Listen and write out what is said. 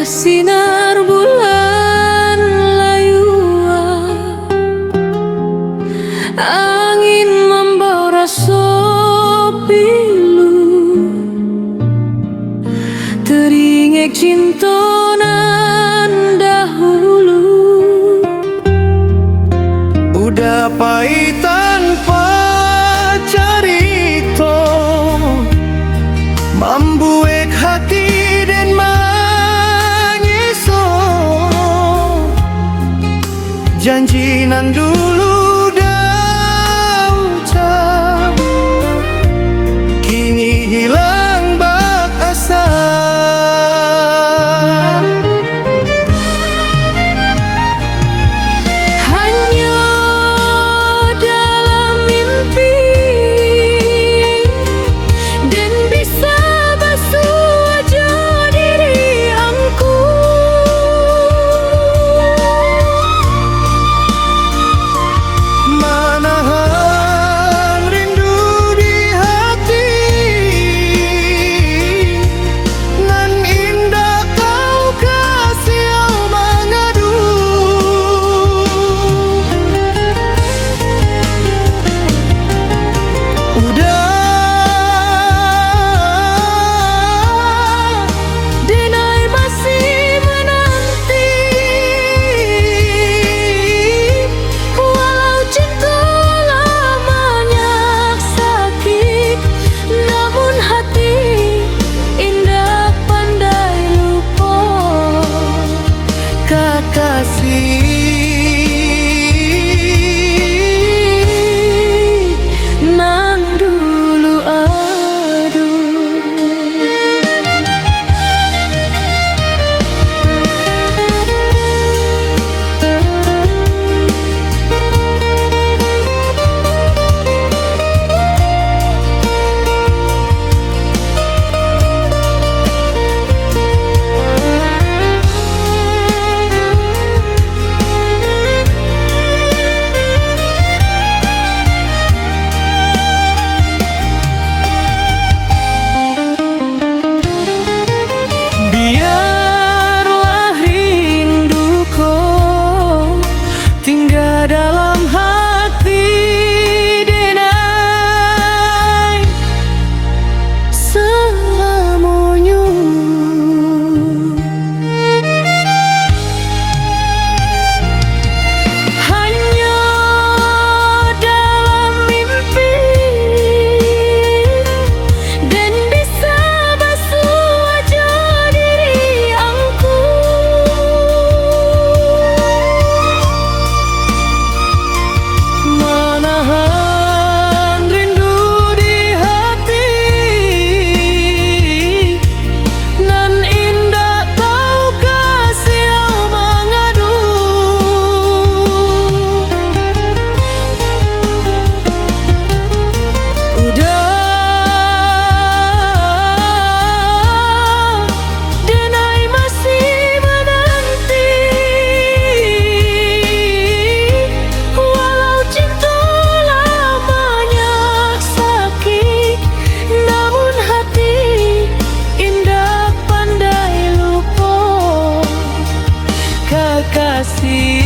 sinar bulan layua, angin membawa rasa pilu, teringat cinta nan dahulu. Udah pahit tanpa cerita, membuat hati dan menyeso. Janji nan dulu dah ucap, kini hilang bak asa. Hanya dalam mimpi dan bisa basuh wajah diri angku. Menahan rindu di hati, nan indah kau kasih mengadu. Denai masih menanti, walau cinta lamanya sakit, namun hati indah pandai lupa. Kekasih Nang dulu aduh. biarlah rinduku tinggal dalam hati denai selamanya. Hanya dalam mimpi dan bisa basuh wajah diri angku. Menahan rindu di hati, nan indah kau kasih mengadu. Denai masih menanti, walau cinta lamanya sakit, namun hati indah pandai lupa. Kekasih